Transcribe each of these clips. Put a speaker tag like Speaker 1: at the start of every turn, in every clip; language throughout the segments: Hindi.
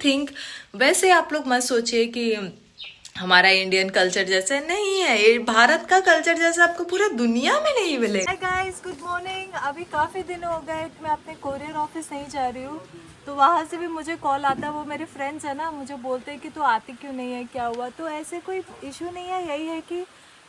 Speaker 1: थिंक वैसे आप लोग मत सोचिए कि हमारा इंडियन कल्चर जैसा नहीं है, ये भारत का कल्चर जैसा आपको पूरा दुनिया में नहीं मिलेगा।
Speaker 2: Hi guys, good morning. अभी काफ़ी दिन हो गए कि मैं अपने कोरियर ऑफिस नहीं जा रही हूँ, तो वहाँ से भी मुझे कॉल आता है। वो मेरे फ्रेंड्स है ना, मुझे बोलते हैं कि तू आती क्यों नहीं है, क्या हुआ। तो ऐसे कोई इशू नहीं है, यही है कि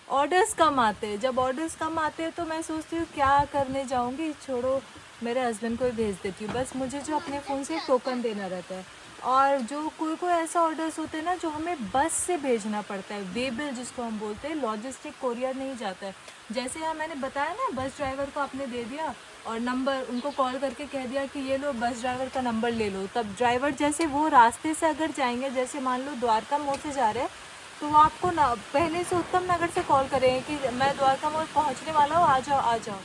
Speaker 2: ऑर्डर्स कम आते हैं। जब ऑर्डर्स कम आते हैं तो मैं सोचती हूँ क्या करने जाऊँगी, छोड़ो मेरे हस्बैंड को ही भेज देती हूँ। बस मुझे जो अपने फ़ोन से टोकन देना रहता है। और जो कोई कोई ऐसा ऑर्डर्स होते हैं ना जो हमें बस से भेजना पड़ता है, वे बिल जिसको हम बोलते हैं, लॉजिस्टिक कोरियर नहीं जाता है। जैसे यहाँ मैंने बताया ना, बस ड्राइवर को आपने दे दिया और नंबर उनको कॉल करके कह दिया कि ये लो बस ड्राइवर का नंबर ले लो। तब ड्राइवर जैसे वो रास्ते से अगर जाएंगे, जैसे मान लो द्वारका मोड़ से जा रहे हैं, तो वो आपको ना पहले से उत्तम नगर से कॉल करेंगे कि मैं द्वारका मोड़ पहुँचने वाला हूँ, आ जाओ आ जाओ।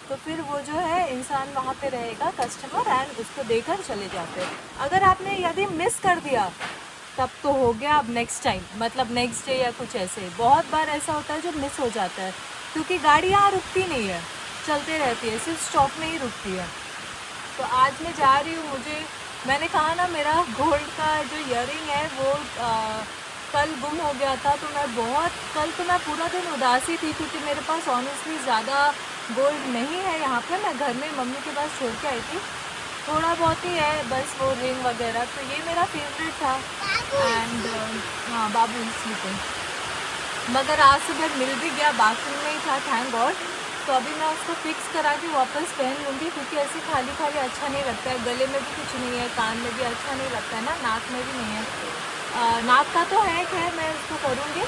Speaker 2: तो फिर वो जो है इंसान वहाँ पे रहेगा, कस्टमर, एंड उसको देकर चले जाते हैं। अगर आपने यदि मिस कर दिया तब तो हो गया। अब नेक्स्ट टाइम मतलब नेक्स्ट डे या कुछ ऐसे, बहुत बार ऐसा होता है जो मिस हो जाता है, क्योंकि गाड़ी यहाँ रुकती नहीं है, चलते रहती है, सिर्फ स्टॉप में ही रुकती है। तो आज मैं जा रही हूँ। मैंने कहा ना, मेरा गोल्ड का जो ईयरिंग है वो कल गुम हो गया था। तो कल तो मैं पूरा दिन उदासी थी, क्योंकि मेरे पास ऑनेस्टली ज़्यादा गोल्ड नहीं है यहाँ पे। मैं घर में मम्मी के पास छोड़ के आई थी, थोड़ा बहुत ही है बस, वो रिंग वगैरह। तो ये मेरा फेवरेट था। एंड हाँ, बाबू स्लीपिंग। मगर आज सुबह मिल भी गया, बाथरूम में ही था, थैंक गॉड। तो अभी मैं उसको फिक्स करा के वापस पहन लूँगी, क्योंकि ऐसे खाली खाली अच्छा नहीं लगता है। गले में भी कुछ नहीं है, कान में भी अच्छा नहीं लगता है ना, नाक में भी नहीं है। नाक का तो है, खैर मैं उसको करूँगी।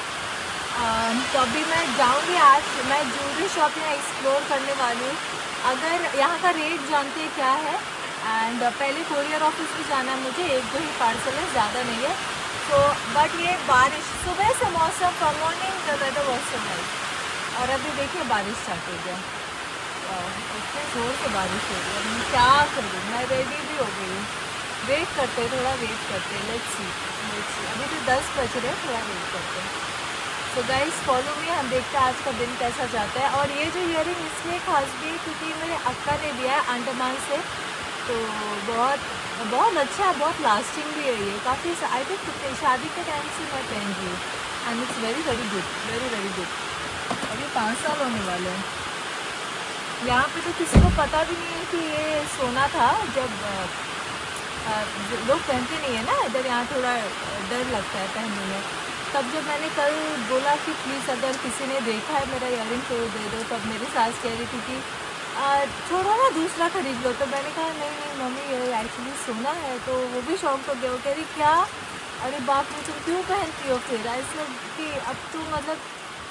Speaker 2: तो अभी मैं जाऊँगी, आज मैं ज्वेलरी शॉप यहाँ एक्सप्लोर करने वाली हूँ। अगर यहाँ का रेट जानते हैं क्या है। एंड पहले कोरियर ऑफिस भी जाना है मुझे, एक दो ही पार्सल है, ज़्यादा नहीं है। तो बट ये बारिश सुबह से मौसम, from morning the weather was so nice, और अभी देखिए बारिश स्टार्ट हो गया। इतने ज़ोर से बारिश हो रही है। अब मैं क्या करूँ, मैं रेडी भी हो गई हूँ। वेट करते, थोड़ा वेट करते, लेट्स सी। अभी तो 10 बज रहे, थोड़ा वेट करते हैं। तो गाइस फॉलो मी, हम देखते हैं आज का दिन कैसा जाता है। और ये जो ईयरिंग इसलिए खास भी है क्योंकि मेरे अक्का ने दिया है अंडमान से, तो बहुत बहुत अच्छा है, बहुत लास्टिंग भी है ये। काफ़ी आई थिंक शादी के टाइम से मैं पहन रही हूँ, and it's very very good, very very good. अभी 5 साल होने वाले हैं। यहाँ पे तो किसी को पता भी नहीं है कि ये सोना था। जब लोग पहनते नहीं है ना इधर, यहाँ थोड़ा डर लगता है पहनने में। तब जब मैंने कल बोला कि प्लीज़ अगर किसी ने देखा है मेरा ईयरिंग तो दे दो, तब मेरी सास कह रही थी कि छोड़ो ना, दूसरा खरीद लो। तो मैंने कहा नहीं नहीं मम्मी, ये एक्चुअली सोना है। तो वो भी शौक हो गया, वो कह रही क्या, अरे बाप रे, तुम क्यों पहनती हो फिर। ऐसा कि अब तो मतलब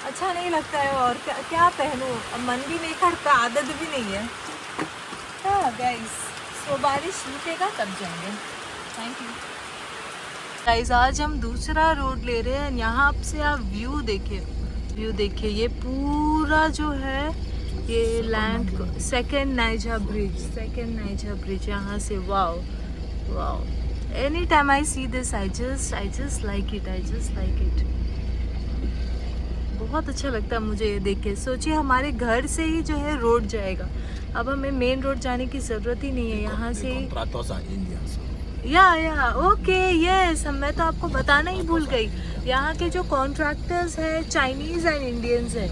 Speaker 2: अच्छा नहीं लगता है, और क्या क्या पहनूँ, अब मन भी नहीं करता, आदत भी नहीं है। हाँ गाइस, तो बारिश रुकेगा तब जाएंगे। Thank you guys. आज हम दूसरा रोड ले रहे हैं। यहाँ से आप व्यू देखिए, व्यू देखिए, ये पूरा जो है ये लैंड, सेकेंड नाइजा ब्रिज यहाँ से। Wow wow, any time I see this I just like it. बहुत अच्छा लगता है मुझे ये देख के। सोचिए हमारे घर से ही जो है रोड जाएगा, अब हमें मेन रोड जाने की ज़रूरत ही नहीं है। यहाँ से या ओके यस, मैं तो आपको बताना ही भूल गई। यहाँ के जो कॉन्ट्रैक्टर्स हैं चाइनीज़ एंड इंडियंस है,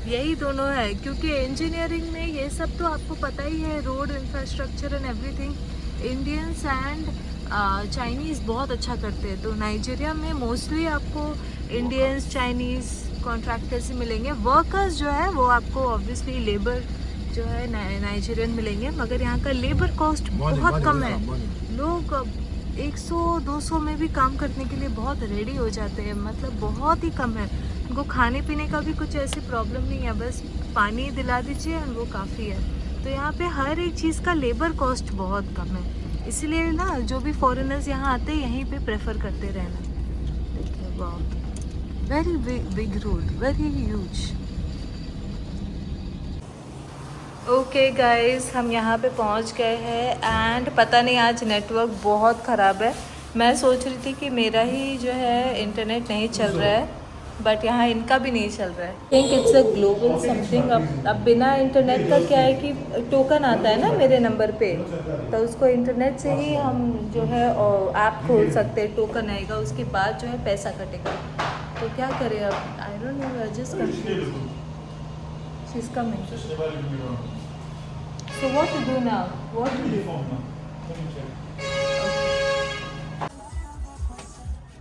Speaker 2: यही दोनों है। क्योंकि इंजीनियरिंग में ये सब तो आपको पता ही है, road infrastructure and everything Indians and Chinese बहुत अच्छा करते हैं। तो नाइजीरिया में मोस्टली आपको इंडियंस चाइनीज़ कॉन्ट्रैक्टर्स ही मिलेंगे। वर्कर्स जो है वो आपको ऑब्वियसली लेबर जो है नाइजीरियन मिलेंगे, मगर यहाँ का लेबर कॉस्ट बहुत कम है। लोग 100-200 में भी काम करने के लिए बहुत रेडी हो जाते हैं, मतलब बहुत ही कम है। उनको खाने पीने का भी कुछ ऐसी प्रॉब्लम नहीं है, बस पानी दिला दीजिए और वो काफ़ी है। तो यहाँ पे हर एक चीज़ का लेबर कॉस्ट बहुत कम है, इसलिए ना जो भी फॉरेनर्स यहाँ आते हैं यहीं पे प्रेफर करते रहना। देखिए वाह, very big road, very huge. Okay guys, हम यहाँ पे पहुँच गए हैं एंड पता नहीं आज नेटवर्क बहुत ख़राब है। मैं सोच रही थी कि मेरा ही जो है इंटरनेट नहीं चल रहा है,
Speaker 1: बट यहाँ इनका भी नहीं चल रहा है। Think it's a global something. अब बिना इंटरनेट का क्या है कि टोकन आता है ना मेरे नंबर पे, तो उसको इंटरनेट से ही हम जो है ऐप खोल सकते हैं, टोकन आएगा उसके बाद जो है पैसा कटेगा। तो क्या करें अब, I don't know, just confuse. She is coming, so what to do now, what to do?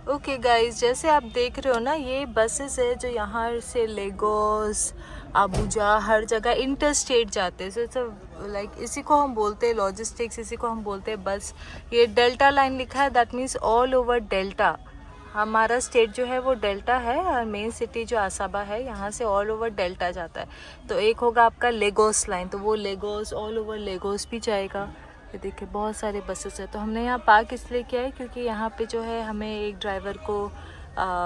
Speaker 1: Okay guys, जैसे आप देख रहे हो ना, ये बसेस है जो यहाँ से लेगोस, अबुजा, हर जगह इंटर स्टेट जाते हैं। सो लाइक इसी को हम बोलते हैं लॉजिस्टिक्स, इसी को हम बोलते हैं बस। ये डेल्टा लाइन लिखा है, that means all over delta. हमारा स्टेट जो है वो डेल्टा है और मेन सिटी जो आसाबा है यहाँ से ऑल ओवर डेल्टा जाता है। तो एक होगा आपका लेगोस लाइन, तो वो लेगोस ऑल ओवर लेगोस भी जाएगा। ये देखिए बहुत सारे बसेस है। तो हमने यहाँ पार्क इसलिए किया है क्योंकि यहाँ पे जो है हमें एक ड्राइवर को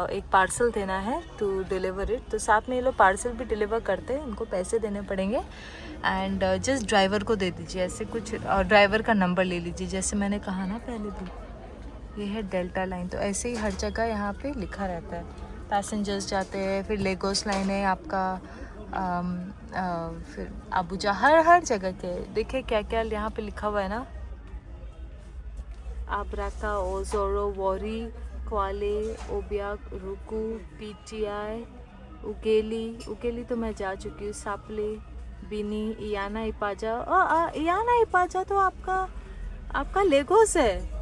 Speaker 1: एक पार्सल देना है टू डिलीवर इट। तो साथ में ये लोग पार्सल भी डिलीवर करते हैं, उनको पैसे देने पड़ेंगे। एंड जस्ट ड्राइवर को दे दीजिए ऐसे कुछ, और ड्राइवर का नंबर ले लीजिए, जैसे मैंने कहा ना पहले भी। ये है डेल्टा लाइन, तो ऐसे ही हर जगह यहाँ पे लिखा रहता है पैसेंजर्स जाते हैं। फिर लेगोस लाइन है आपका, फिर अबुजा, हर जगह के देखिए क्या क्या यहाँ पे लिखा हुआ है ना। आब्राका, ओजोरो, वोरी, क्वाले, ओबियाक, रुकू, पीटीआई, उगेली तो मैं जा चुकी हूँ, सापले, बिनी, इयाना इपाजा। इयाना इपाजा तो आपका लेगोस है।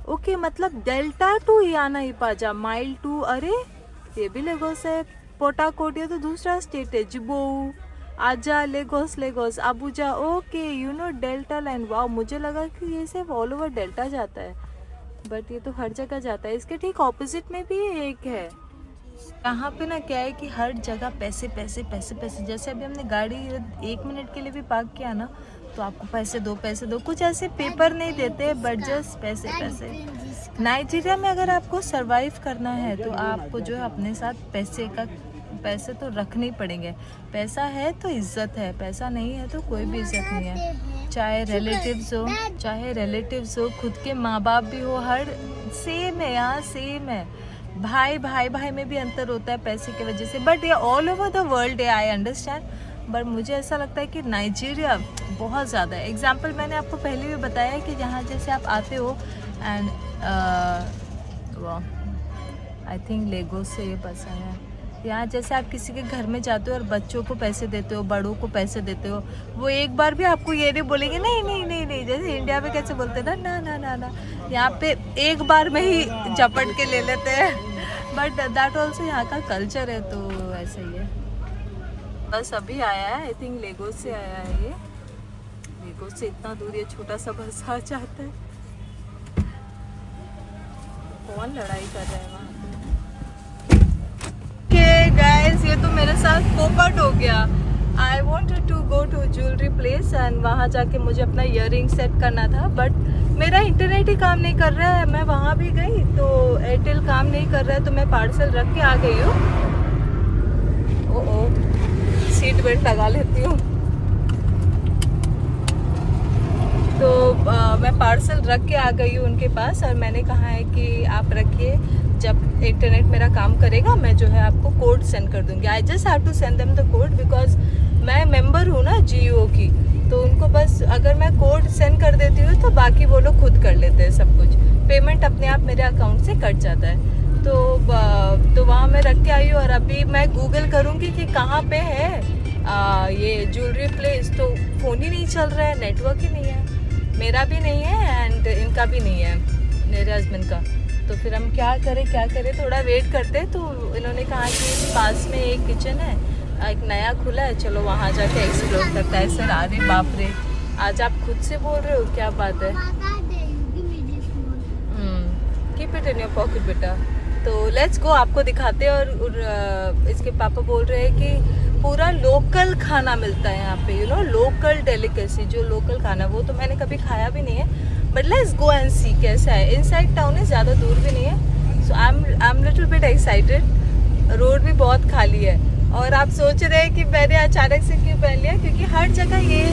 Speaker 1: ओके, मतलब डेल्टा टू इयाना इपाजा, माइल टू, अरे ये भी लेगोस है। पोटाकोट ये तो दूसरा स्टेट है, Jibowu, Ajah, Lagos, Abuja. Okay, you know Delta line. वाह, मुझे लगा कि ये सिर्फ ऑल ओवर डेल्टा जाता है, बट ये तो हर जगह जाता है। इसके ठीक ऑपोजिट में भी एक है। यहाँ पे ना क्या है कि हर जगह पैसे पैसे पैसे पैसे। जैसे अभी हमने गाड़ी 1 मिनट के लिए भी पार्क किया ना, तो आपको पैसे दो। कुछ ऐसे पेपर नहीं देते, बट जस्ट पैसे। नाइजीरिया में अगर आपको सरवाइव करना है तो आपको जो है अपने साथ पैसे तो रखने ही पड़ेंगे। पैसा है तो इज्जत है, पैसा नहीं है तो कोई भी इज्जत नहीं है। चाहे रिलेटिव्स हो, खुद के माँ बाप भी हो, हर सेम है यहाँ, सेम है। भाई में भी अंतर होता है पैसे की वजह से, बट ये ऑल ओवर द वर्ल्ड है, आई अंडरस्टैंड। बट मुझे ऐसा लगता है कि नाइजीरिया बहुत ज़्यादा है। एग्जाम्पल मैंने आपको पहले भी बताया कि जहाँ जैसे आप आते हो एंड आई थिंक लेगोस से ये बस है। यहाँ जैसे आप किसी के घर में जाते हो और बच्चों को पैसे देते हो, बड़ों को पैसे देते हो, वो एक बार भी आपको ये नहीं बोलेंगे नहीं, जैसे इंडिया में कैसे बोलते हैं ना। यहाँ पे एक बार में ही झपट के ले लेते हैं, बट दैट ऑल्सो यहाँ का कल्चर है, तो ऐसा ही है। बस अभी आया है, आई थिंक लेगोस से आया है। ये लेगोस से इतना दूर ये छोटा सा बस आ जाता है। कौन लड़ाई कर रहा है वहाँ? गाइस, ये तो मेरे साथ पोपट हो गया। I wanted to go to jewellery place and वहाँ जाके मुझे अपना ईयरिंग सेट करना था, बट मेरा इंटरनेट ही काम नहीं कर रहा है। मैं वहाँ भी गई तो एयरटेल काम नहीं कर रहा है, तो मैं पार्सल रख के आ गई हूँ। ओ सीट बेल्ट लगा लेती हूँ। तो मैं पार्सल रख के आ गई हूँ उनके पास, और मैंने कहा है कि आप रखिए, जब इंटरनेट मेरा काम करेगा मैं जो है आपको कोड सेंड कर दूंगी। I just have to send them the code, because मैं मेंबर हूँ ना जियो की, तो उनको बस अगर मैं कोड सेंड कर देती हूँ तो बाकी वो लोग खुद कर लेते हैं सब कुछ। पेमेंट अपने आप मेरे अकाउंट से कट जाता है। तो वहाँ मैं रख के आई हूँ, और अभी मैं गूगल करूँगी कि कहाँ पे है ये ज्वेलरी प्लेस। तो फ़ोन ही नहीं चल रहा है, नेटवर्क ही नहीं है, मेरा भी नहीं है एंड इनका भी नहीं है, मेरे हस्बैंड का। तो फिर हम क्या करें, थोड़ा वेट करते। तो इन्होंने कहा कि पास में एक किचन है, एक नया खुला है, चलो वहाँ जाके एक्सप्लोर करता है। सर अरे बाप रे, आज आप खुद से बोल रहे हो, क्या बात है? Keep it in your pocket बेटा। तो लेट्स गो, आपको दिखाते हैं। और इसके पापा बोल रहे हैं कि पूरा लोकल खाना मिलता है यहाँ पे, यू नो, लोकल डेलिकेसी, जो लोकल खाना, वो तो मैंने कभी खाया भी नहीं है, बट लेट्स गो एंड सी कैसा है। इनसाइड टाउन है, ज़्यादा दूर भी नहीं है। So I am little bit excited. Road भी बहुत खाली है, और आप सोच रहे हैं कि मैंने अचानक से क्यों पहन लिया, क्योंकि हर जगह ये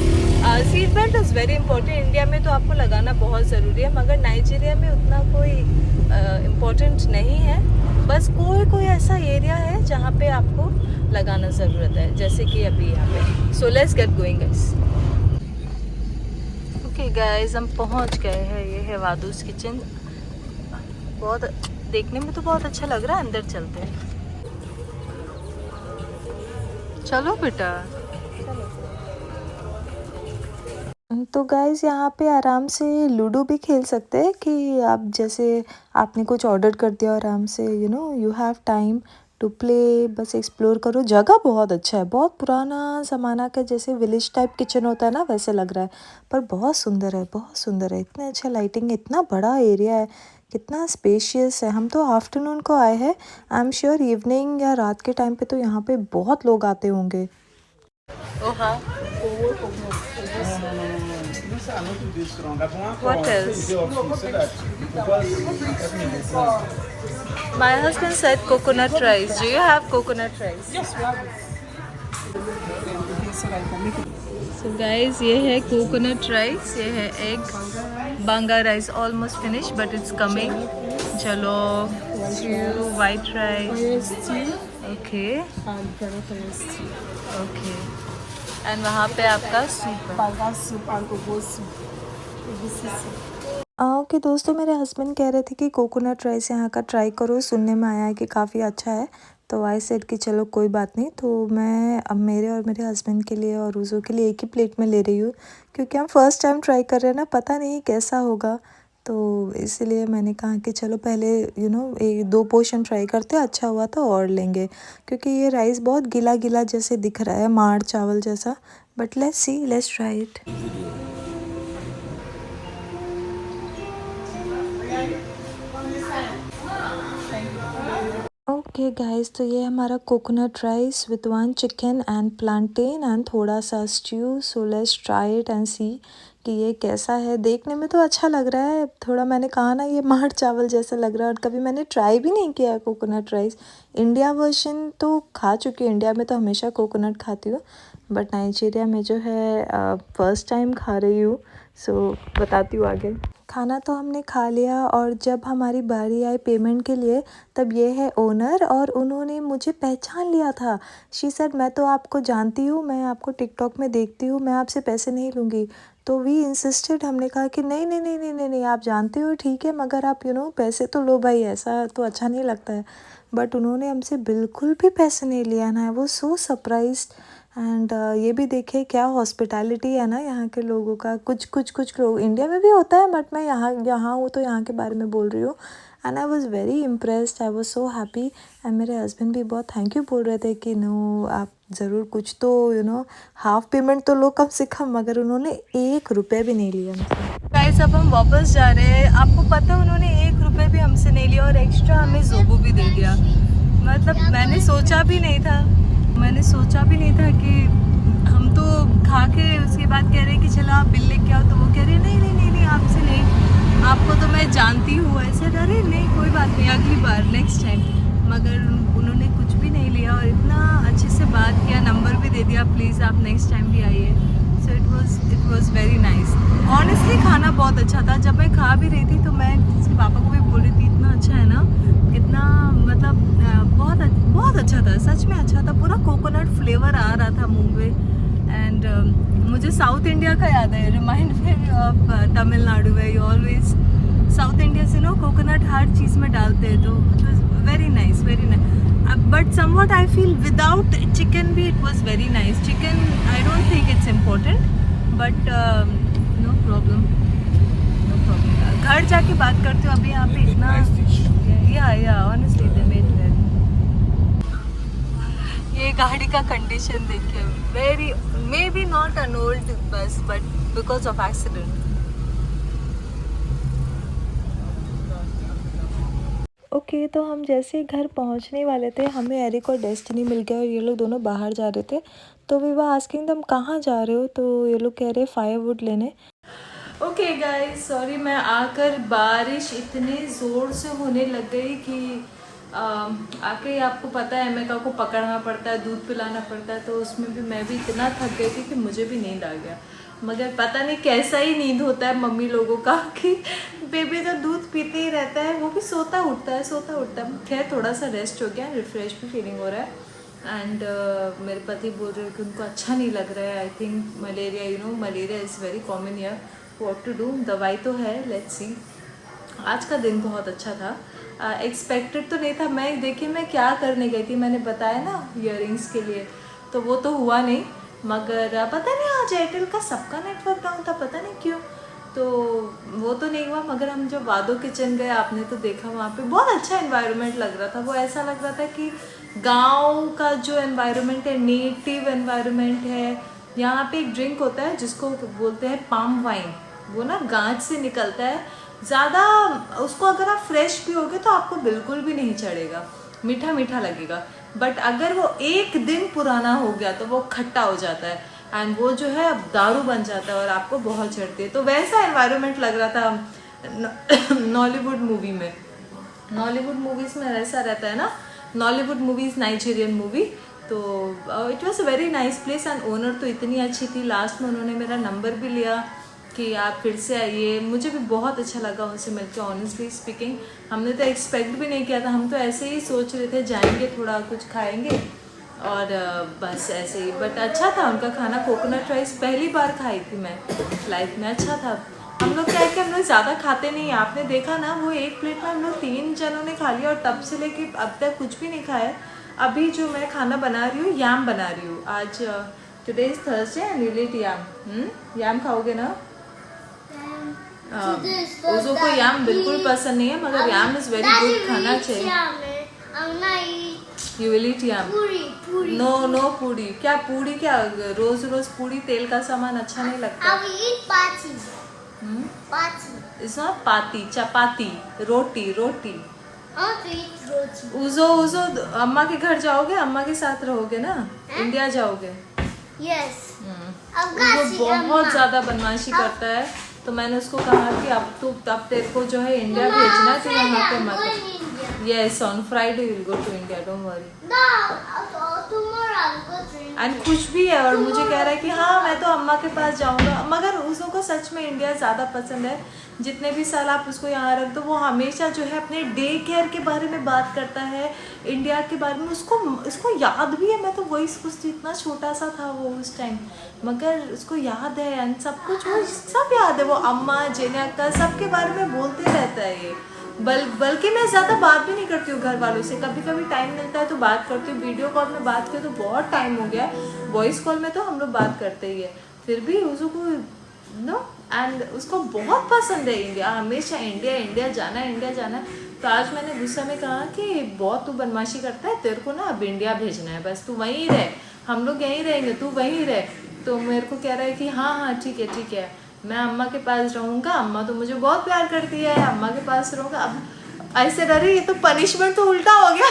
Speaker 1: seat belt is very important. India में तो आपको लगाना बहुत ज़रूरी है, मगर नाइजीरिया में उतना कोई इम्पोर्टेंट नहीं है। बस कोई कोई ऐसा एरिया है जहाँ पे आपको लगाना ज़रूरत है, जैसे कि अभी यहाँ पे। So let's get going guys. Okay guys, हम पहुँच गए हैं। ये है वादूस किचन। बहुत देखने में तो बहुत अच्छा लग रहा है, अंदर चलते हैं। चलो बेटा। तो गाइस यहाँ पे आराम से लूडो भी खेल सकते हैं कि आप जैसे आपने कुछ ऑर्डर कर दिया, आराम से you have time to play, बस एक्सप्लोर करो। जगह बहुत अच्छा है, बहुत पुराना ज़माना का जैसे विलेज टाइप किचन होता है ना, वैसे लग रहा है। पर बहुत सुंदर है, बहुत सुंदर है। इतना अच्छा लाइटिंग, इतना बड़ा एरिया है, कितना स्पेशियस है। हम तो आफ्टरनून को आए हैं, आई एम श्योर इवनिंग या रात के टाइम पे तो यहाँ पे बहुत लोग आते होंगे। ओहा। What else? My husband said coconut rice. Do you have coconut rice?
Speaker 3: Yes, we have it. So that you can make it.
Speaker 1: So guys, ये है coconut rice, ये है egg banga rice, almost finished but it's coming. चलो, stew, white rice.
Speaker 3: Oil stew
Speaker 1: Okay,
Speaker 3: and granite oil stew.
Speaker 1: okay. And वहाँ पे आपका सूप है।
Speaker 3: Banga soup and obo soup. Egusi soup.
Speaker 2: Okay दोस्तों, मेरे हस्बैंड कह रहे थे कि कोकोनट राइस यहाँ का ट्राई करो, सुनने में आया है कि काफ़ी अच्छा है। तो आई सेड कि चलो कोई बात नहीं। तो मैं अब मेरे और मेरे हस्बैंड के लिए और रोज़ो के लिए एक ही प्लेट में ले रही हूँ, क्योंकि हम फर्स्ट टाइम ट्राई कर रहे हैं ना, पता नहीं कैसा होगा। तो इसलिए मैंने कहा कि चलो पहले एक 2 पोर्शन ट्राई करते हैं, अच्छा हुआ तो और लेंगे, क्योंकि ये राइस बहुत गीला गीला जैसे दिख रहा है, माड़ चावल जैसा। But let's see, let's try it. Okay guys, तो ये हमारा coconut rice with 1 chicken and plantain and थोड़ा सा stew. So let's try it and see कि ये कैसा है। देखने में तो अच्छा लग रहा है, थोड़ा मैंने कहा ना ये माड़ चावल जैसा लग रहा है। और कभी मैंने ट्राई भी नहीं किया है कोकोनट राइस। इंडिया वर्जन तो खा चुकी हूँ, इंडिया में तो हमेशा कोकोनट खाती हूँ, बट नाइजीरिया में जो है फर्स्ट टाइम खा रही हूँ। सो बताती हूँ आगे। खाना तो हमने खा लिया, और जब हमारी बारी आई पेमेंट के लिए, तब ये है ओनर, और उन्होंने मुझे पहचान लिया था। शी सेड मैं तो आपको जानती हूँ, मैं आपको टिकटॉक में देखती हूँ, मैं आपसे पैसे नहीं लूँगी। तो वी इंसिस्टेड, हमने कहा कि नहीं नहीं नहीं नहीं नहीं नहीं, आप जानते हो ठीक है, मगर आप पैसे तो लो भाई, ऐसा तो अच्छा नहीं लगता है। बट उन्होंने हमसे बिल्कुल भी पैसे नहीं लिया ना। I was so surprised. And ये भी देखे क्या हॉस्पिटैलिटी है ना यहाँ के लोगों का। कुछ लोग इंडिया में भी होता है, बट मैं यहाँ हूँ तो यहाँ के बारे में बोल रही हूँ। And I was very impressed, I was so happy. And मेरे हस्बैंड भी बहुत थैंक यू बोल रहे थे कि नो, आप ज़रूर कुछ तो हाफ पेमेंट तो लो कम से कम, मगर उन्होंने 1 रुपये भी नहीं लिया हमसे। गाइस, अब हम वापस जा रहे हैं। आपको पता है उन्होंने 1 रुपये भी हमसे नहीं लिया, और एक्स्ट्रा हमें ज़ोबो भी दे दिया। मतलब मैंने सोचा भी नहीं था कि हम तो खा के उसके बाद कह रहे कि चलो आप बिल लेके आओ, तो वो कह रहे नहीं नहीं नहीं नहीं, आपसे नहीं, आपको तो मैं जानती हूँ। ऐसे अरे नहीं कोई बात नहीं, अगली बार नेक्स्ट टाइम। मगर उन्होंने कुछ भी नहीं लिया, और इतना अच्छे से बात किया, नंबर भी दे दिया, प्लीज़ आप नेक्स्ट टाइम भी आइए। So it was very nice. Honestly खाना बहुत अच्छा था। जब मैं खा भी रही थी तो मैं इसके पापा को भी बोल रही थी, इतना अच्छा है ना, कितना मतलब बहुत अच्छा था, सच में अच्छा था। पूरा कोकोनट फ्लेवर आ रहा था मुंह में। एंड मुझे साउथ इंडिया का याद है, remind me of Tamil Nadu, way you always South India से कोकोनट हर चीज़ में डालते हैं, तो it was very nice, very nice. But somewhat I feel without chicken भी it was very nice. Chicken I don't think it's important, but no problem. घर जाके बात करते हो, अभी यहाँ पे इतना या ऑनेस्टली दे मेड वेल। ये गाड़ी का कंडीशन देखिए, very may be not an old bus, but because of accident. Okay, तो हम जैसे घर पहुंचने वाले थे, हमें एरिक और डेस्टिनी मिल गया, और ये लोग दोनों बाहर जा रहे थे। तो वी वर आस्किंग तुम कहाँ जा रहे हो, तो ये लोग कह रहे फायरवुड लेने। ओके गाइस, सॉरी, मैं आकर बारिश इतने ज़ोर से होने लग गई कि आके आपको पता है एमेका को पकड़ना पड़ता है, दूध पिलाना पड़ता है, तो उसमें भी मैं भी इतना थक गई थी कि मुझे भी नींद आ गया। मगर पता नहीं कैसा ही नींद होता है मम्मी लोगों का कि बेबी तो दूध पीते ही रहता है, वो भी सोता उठता है। खैर थोड़ा सा रेस्ट हो गया, रिफ्रेश भी फीलिंग हो रहा है। एंड मेरे पति बोल रहे हैं कि उनको अच्छा नहीं लग रहा है। I think malaria, you know malaria is very common here. What to do, दवाई तो है, लेट्स सी। आज का दिन बहुत अच्छा था, एक्सपेक्टेड तो नहीं था। मैं देखिए मैं क्या करने गई थी, मैंने बताया ना ईयरिंग्स के लिए, तो वो तो हुआ नहीं। मगर पता नहीं आज एयरटेल का सबका नेटवर्क डाउन था, पता नहीं क्यों, तो वो तो नहीं हुआ। मगर हम जब वादो किचन गए, आपने तो देखा, वहाँ पे बहुत अच्छा एनवायरनमेंट लग रहा था। वो ऐसा लग रहा था कि गांव का जो एनवायरनमेंट है, नेटिव एनवायरनमेंट है। यहाँ पे एक ड्रिंक होता है जिसको बोलते हैं पाम वाइन, वो ना गांच से निकलता है। ज़्यादा उसको अगर आप फ्रेश पियोगे तो आपको बिल्कुल भी नहीं चढ़ेगा, मीठा मीठा लगेगा। बट अगर वो एक दिन पुराना हो गया तो वो खट्टा हो जाता है, एंड वो जो है अब दारू बन जाता है और आपको बहुत चढ़ती है। तो वैसा एनवायरनमेंट लग रहा था नॉलीवुड मूवी में। नॉलीवुड मूवीज़ में ऐसा रहता है ना, नॉलीवुड मूवीज़, नाइजीरियन मूवी। तो it was a very nice place, and owner तो इतनी अच्छी थी। लास्ट में उन्होंने मेरा नंबर भी लिया कि आप फिर से आइए। मुझे भी बहुत अच्छा लगा उनसे मिलकर, ऑनेस्टली स्पीकिंग। हमने तो एक्सपेक्ट भी नहीं किया था, हम तो ऐसे ही सोच रहे थे जाएंगे, थोड़ा कुछ खाएंगे और बस ऐसे ही। बट अच्छा था उनका खाना। कोकोनट राइस पहली बार खाई थी मैं लाइफ में, अच्छा था। हम लोग क्या है कि हम लोग ज़्यादा खाते नहीं, आपने देखा ना, वो एक प्लेट में हम लोग 3 जनों ने खा लिया, और तब से लेके अब तक कुछ भी नहीं खाया। अभी जो मैं खाना बना रही हूँ, याम बना रही हूँ आज। Today is Thursday and you eat yam. Yam खाओगे ना? उज़ो को याम बिल्कुल पसंद नहीं है, मगर याम इज़ वेरी गुड, खाना चाहिए। You will eat yam? No no puri. क्या पूरी? क्या रोज रोज पूरी, तेल का सामान अच्छा नहीं लगता। इट्स नॉट पाती, चपाती, रोटी रोटी। उज़ो उज़ो अम्मा के घर जाओगे, अम्मा के साथ रहोगे ना? इंडिया जाओगे? वो बहुत ज्यादा बदमाशी करता है, तो मैंने उसको कहा कि अब तेरे को जो है इंडिया भेजना है, तो यहाँ पे मत। Yes, on Friday we'll go to India. Don't worry.
Speaker 3: tomorrow I'll go to India.
Speaker 2: And खुश भी है, और मुझे कह रहा है कि हाँ मैं तो अम्मा के पास जाऊँगा। मगर उसको सच में इंडिया ज़्यादा पसंद है। जितने भी साल आप उसको यहाँ रख दो, वो हमेशा जो है अपने डे केयर के बारे में बात करता है, इंडिया के बारे में। उसको याद भी है, मैं तो वही सोचती, इतना छोटा सा था वो उस टाइम, मगर उसको याद है एंड सब कुछ, वो सब याद है। वो अम्मा, जेने अक्का, सबके बारे में बोलते रहता है ये। बल्कि मैं ज़्यादा बात भी नहीं करती हूँ घर वालों से। कभी कभी टाइम मिलता है तो बात करती हूँ, वीडियो कॉल में बात की तो बहुत टाइम हो गया, वॉइस कॉल में तो हम लोग बात करते ही है। फिर भी उसको नो, एंड उसको बहुत पसंद है इंडिया, हमेशा इंडिया इंडिया जाना है, इंडिया जाना है। तो आज मैंने गुस्सा में कहा कि बहुत तू बदमाशी करता है, तेरे को ना अब इंडिया भेजना है, बस तू वहीं रह, हम लोग यहीं रहेंगे, तू वहीं रह। तो मेरे को कह रहा है कि हाँ ठीक है, मैं अम्मा के पास रहूँगा, अम्मा तो मुझे बहुत प्यार करती है, अम्मा के पास रहूँगा। अब ऐसे डर रही, ये तो पनिशमेंट तो उल्टा हो गया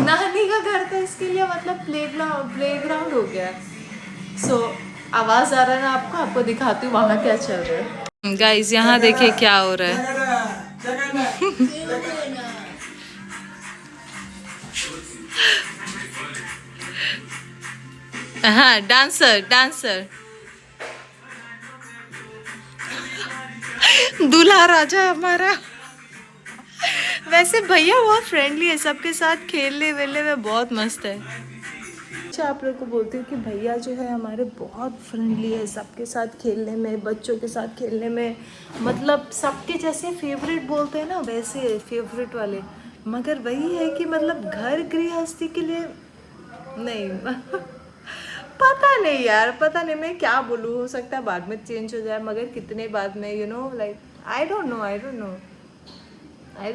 Speaker 2: नानी का घर था, इसके लिए मतलब प्लेग्राउंड हो गया। सो आवाज़ आ रहा है ना आपको दिखाती हूँ वहाँ क्या चल रहा है। गाइस यहाँ देखिए क्या हो रहा है। हाँ, डांसर दूल्हा राजा हमारा। वैसे भैया बहुत फ्रेंडली है, सबके साथ खेलने वेलने में बहुत मस्त है। अच्छा, आप लोग को बोलती हूँ कि भैया जो है हमारे बहुत फ्रेंडली है, सबके साथ खेलने में, बच्चों के साथ खेलने में, मतलब सबके जैसे फेवरेट बोलते हैं ना वैसे फेवरेट वाले। मगर वही है कि मतलब घर गृहस्थी के लिए नहीं पता नहीं यार, पता नहीं मैं क्या बोलूँ, हो सकता है बाद में चेंज हो जाए, मगर कितने बाद में, you know, like I don't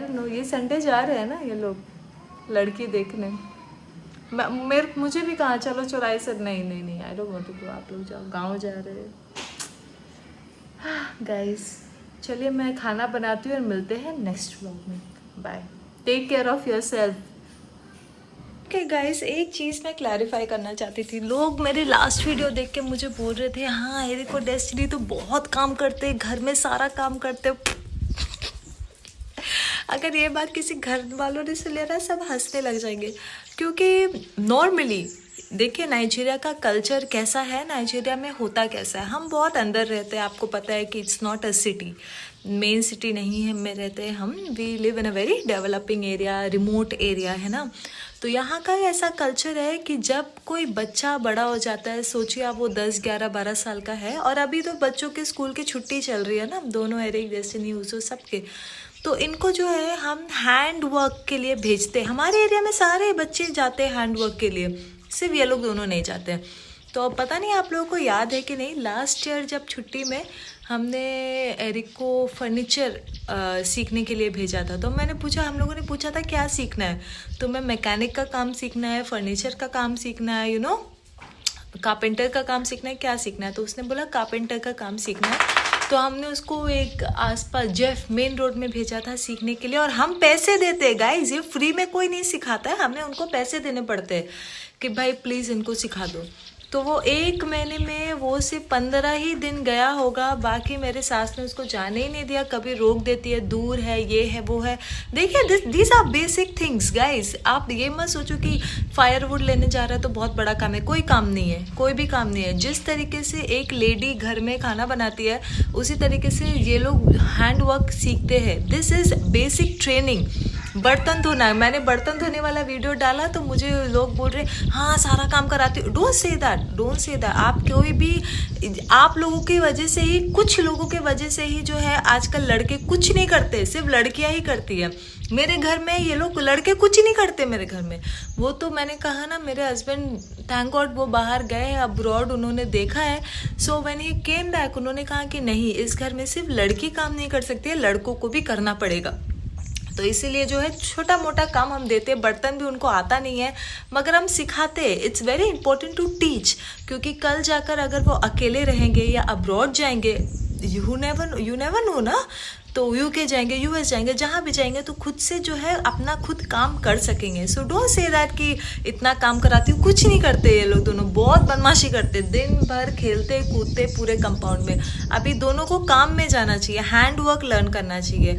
Speaker 2: no. ये संडे जा रहे हैं ना ये लोग लड़की देखने। मुझे भी कहा चलो चौराहे से, नहीं I don't want to go, आप लोग जाओ, गाँव जा रहे हैं। गाइस चलिए मैं खाना बनाती हूँ और मिलते हैं नेक्स्ट व्लॉग में। Bye, take care of yourself. Okay guys, एक चीज़ मैं क्लैरिफाई करना चाहती थी। लोग मेरे लास्ट वीडियो देख के मुझे बोल रहे थे, हाँ ये देखो डेस्टिनी तो बहुत काम करते, घर में सारा काम करते। अगर ये बात किसी घर वालों ने सुन लिया ना, सब हंसने लग जाएंगे। क्योंकि नॉर्मली देखिए नाइजीरिया का कल्चर कैसा है, नाइजीरिया में होता कैसा है। हम बहुत अंदर रहते हैं, आपको पता है कि it's not a city, main city नहीं है में रहते हैं हम। We live in a very developing area, remote area है ना। तो यहाँ का ऐसा कल्चर है कि जब कोई बच्चा बड़ा हो जाता है, सोचिए आप वो 10, 11, 12 साल का है, और अभी तो बच्चों के स्कूल की छुट्टी चल रही है ना, दोनों एरिक डेस्टिनी यूसो सबके, तो इनको जो है हम हैंड वर्क के लिए भेजते हैं। हमारे एरिया में सारे बच्चे जाते हैं हैंड वर्क के लिए, सिर्फ ये लोग दोनों नहीं जाते हैं। तो पता नहीं आप लोगों को याद है कि नहीं, लास्ट ईयर जब छुट्टी में हमने एरिक को फर्नीचर सीखने के लिए भेजा था, तो मैंने पूछा, हम लोगों ने पूछा था क्या सीखना है, तो मैं मैकेनिक का काम सीखना है, फर्नीचर का काम सीखना है, यू नो कारपेंटर का काम सीखना है, क्या सीखना है। तो उसने बोला कारपेंटर का काम सीखना है। तो हमने उसको एक आसपास जेफ मेन रोड में भेजा था सीखने के लिए, और हम पैसे देते हैं गाइस, ये फ्री में कोई नहीं सिखाता है, हमने उनको पैसे देने पड़ते हैं कि भाई प्लीज़ इनको सिखा दो। तो वो 1 महीने में वो सिर्फ 15 ही दिन गया होगा, बाकी मेरे सास ने उसको जाने ही नहीं दिया, कभी रोक देती है, दूर है, ये है, वो है। देखिए this are basic things guys. आप ये मत सोचो कि फायरवुड लेने जा रहा है तो बहुत बड़ा काम है, कोई काम नहीं है, कोई भी काम नहीं है। जिस तरीके से एक लेडी घर में खाना बनाती है, उसी तरीके से ये लोग हैंड वर्क सीखते हैं। This is basic training. बर्तन धोना है, मैंने बर्तन धोने वाला वीडियो डाला तो मुझे लोग बोल रहे हाँ सारा काम कराती हूँ। Don't say that, don't say that. आप कोई भी, आप लोगों की वजह से ही, कुछ लोगों के वजह से ही जो है आजकल लड़के कुछ नहीं करते, सिर्फ लड़कियां ही करती है। मेरे घर में ये लोग लड़के कुछ नहीं करते मेरे घर में। वो तो मैंने कहा ना, मेरे हस्बैंड थैंक गॉड वो बाहर गए अब्रॉड, उन्होंने देखा है। So when he came back उन्होंने कहा कि नहीं, इस घर में सिर्फ लड़की काम नहीं कर सकती है, लड़कों को भी करना पड़ेगा। तो इसीलिए जो है छोटा मोटा काम हम देते हैं। बर्तन भी उनको आता नहीं है मगर हम सिखाते हैं। It's very important to teach, क्योंकि कल जाकर अगर वो अकेले रहेंगे या अब्रॉड जाएंगे, यू नेवर नो ना, तो यूके जाएंगे, यूएस जाएंगे, जहाँ भी जाएंगे तो खुद से जो है अपना खुद काम कर सकेंगे। सो डोंट से दैट कि इतना काम कराती हूँ, कुछ नहीं करते ये लोग दोनों, बहुत बदमाशी करते, दिन भर खेलते कूदते पूरे कंपाउंड में। अभी दोनों को काम में जाना चाहिए, हैंड वर्क लर्न करना चाहिए,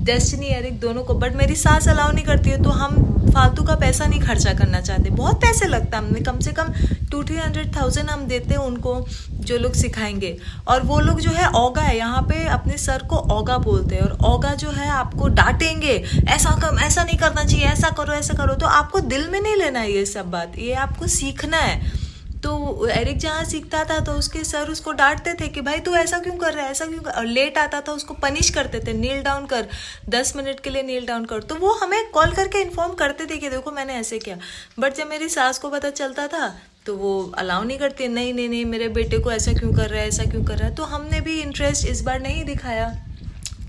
Speaker 2: डेस्टिनी एरिक दोनों को। बट मेरी सास अलाउ नहीं करती है, तो हम फालतू का पैसा नहीं खर्चा करना चाहते। बहुत पैसे लगता है, हमें कम से कम 200-300,000 हम देते हैं उनको जो लोग सिखाएंगे। और वो लोग जो है ओगा है, यहाँ पे अपने सर को ओगा बोलते हैं, और ओगा जो है आपको डांटेंगे, ऐसा नहीं करना चाहिए, ऐसा करो। तो आपको दिल में नहीं लेना है ये सब बात, ये आपको सीखना है। तो एरिक जहाँ सीखता था तो उसके सर उसको डांटते थे कि भाई तू ऐसा क्यों कर रहा है, ऐसा क्यों कर, और लेट आता था उसको पनिश करते थे, नील डाउन कर, 10 मिनट के लिए नील डाउन कर। तो वो हमें कॉल करके इन्फॉर्म करते थे कि देखो मैंने ऐसे किया। बट जब मेरी सास को पता चलता था तो वो अलाउ नहीं करती, नहीं मेरे बेटे को ऐसा क्यों कर रहा है। तो हमने भी इंटरेस्ट इस बार नहीं दिखाया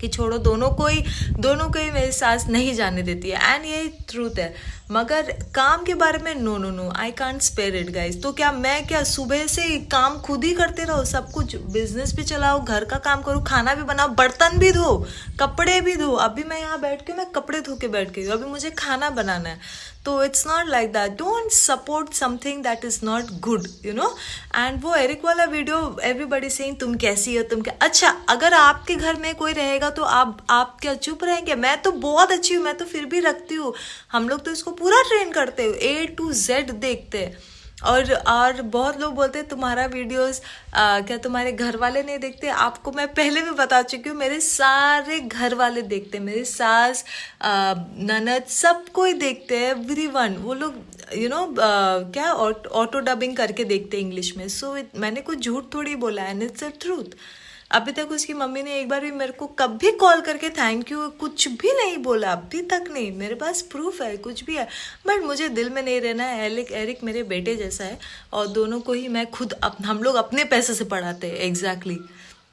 Speaker 2: कि छोड़ो, दोनों को ही मेरी सास नहीं जाने देती है, एंड यही ट्रूथ है। मगर काम के बारे में no, I can't spare it guys. तो मैं सुबह से काम खुद ही करते रहो, सब कुछ, बिजनेस भी चलाओ, घर का काम करो, खाना भी बनाओ, बर्तन भी धो, कपड़े भी धो। अभी मैं यहाँ बैठ के मैं कपड़े धो के बैठ गई हूँ, अभी मुझे खाना बनाना है। तो it's not like that, don't support something that is not good, you know. And वो एरिक वाला वीडियो, एवरीबडी सेइंग तुम कैसी हो, तुम क्या। अच्छा, अगर आपके घर में कोई रहेगा तो आप क्या चुप रहेंगे? मैं तो बहुत अच्छी हूँ, मैं तो फिर भी रखती हूँ। हम लोग तो इसको पूरा ट्रेन करते हो, A to Z देखते हैं। और बहुत लोग बोलते हैं तुम्हारा वीडियोस क्या तुम्हारे घर वाले नहीं देखते? आपको मैं पहले भी बता चुकी हूँ, मेरे सारे घर वाले देखते हैं, मेरी सास, ननद, सब कोई देखते हैं, एवरीवन। वो लोग यू नो क्या ऑटो डबिंग करके देखते हैं इंग्लिश में। सो मैंने कुछ झूठ थोड़ी बोला, एंड इट्स द ट्रूथ। अभी तक उसकी मम्मी ने एक बार भी मेरे को कभी कॉल करके थैंक यू कुछ भी नहीं बोला, अभी तक नहीं। मेरे पास प्रूफ है, कुछ भी है, बट मुझे दिल में नहीं रहना है। एरिक मेरे बेटे जैसा है, और दोनों को ही मैं खुद हम लोग अपने पैसे से पढ़ाते हैं। एग्जैक्टली।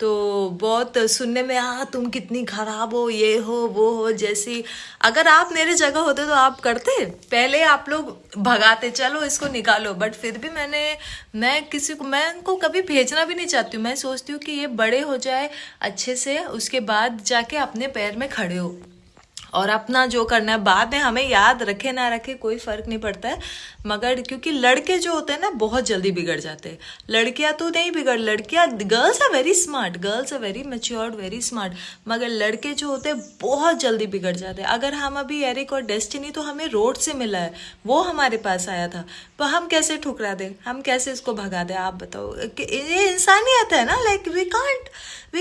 Speaker 2: तो बहुत सुनने में तुम कितनी खराब हो, ये हो वो हो जैसी। अगर आप मेरे जगह होते तो आप करते? पहले आप लोग भगाते, चलो इसको निकालो। बट फिर भी मैं उनको कभी भेजना भी नहीं चाहती हूँ। मैं सोचती हूँ कि ये बड़े हो जाए अच्छे से, उसके बाद जाके अपने पैर में खड़े हो।
Speaker 1: और अपना जो करना है बाद में हमें याद रखे ना रखे कोई फर्क नहीं पड़ता है, मगर क्योंकि लड़के जो होते हैं ना बहुत जल्दी बिगड़ जाते हैं, लड़कियां तो नहीं बिगड़, लड़कियां girls are very smart, girls are very matured, very smart, मगर लड़के जो होते हैं बहुत जल्दी बिगड़ जाते हैं। अगर हम अभी एरिक और डेस्टिनी तो हमें रोड से मिला है, वो हमारे पास आया था, तो हम कैसे ठुकरा दें, हम कैसे इसको भगा दें, आप बताओ। ये इंसानियत है ना, like we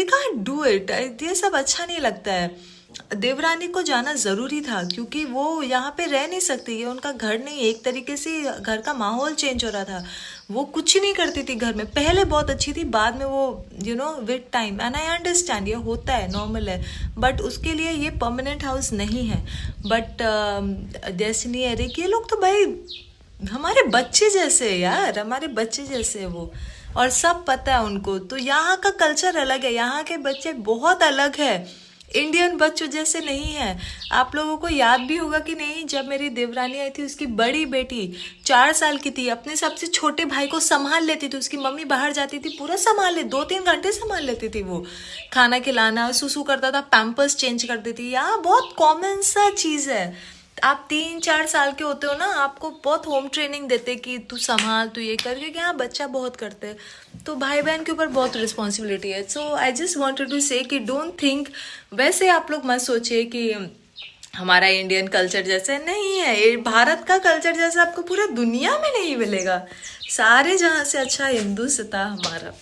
Speaker 1: can't do it, ये सब अच्छा नहीं लगता है। देवरानी को जाना जरूरी था क्योंकि वो यहाँ पे रह नहीं सकती, ये उनका घर नहीं, एक तरीके से घर का माहौल चेंज हो रहा था, वो कुछ नहीं करती थी घर में, पहले बहुत अच्छी थी, बाद में वो with time, and I understand, ये होता है, नॉर्मल है, बट उसके लिए ये परमानेंट हाउस नहीं है। बट डेस्टिनी, एरिक, ये लोग तो भाई हमारे बच्चे जैसे है यार, हमारे बच्चे जैसे है वो, और सब पता है उनको। तो यहाँ का कल्चर अलग है, यहाँ के बच्चे बहुत अलग है, इंडियन बच्चों जैसे नहीं है। आप लोगों को याद भी होगा कि नहीं, जब मेरी देवरानी आई थी, उसकी बड़ी बेटी 4 साल की थी, अपने सबसे छोटे भाई को संभाल लेती थी, उसकी मम्मी बाहर जाती थी, पूरा संभाल ले, 2-3 घंटे संभाल लेती थी वो, खाना खिलाना, सुसु करता था, पैम्पर्स चेंज कर देती थी। यहाँ बहुत कॉमन सा चीज़ है, आप 3-4 साल के होते हो ना, आपको बहुत होम ट्रेनिंग देते कि तू संभाल, तू ये कर, क्योंकि यहाँ बच्चा बहुत करते हैं, तो भाई बहन के ऊपर बहुत रिस्पॉन्सिबिलिटी है। So I just wanted to से कि डोंट थिंक, वैसे आप लोग मत सोचिए कि हमारा इंडियन कल्चर जैसा नहीं है, ये भारत का कल्चर जैसा आपको पूरा दुनिया में नहीं मिलेगा, सारे जहाँ से अच्छा हिंदू था हमारा।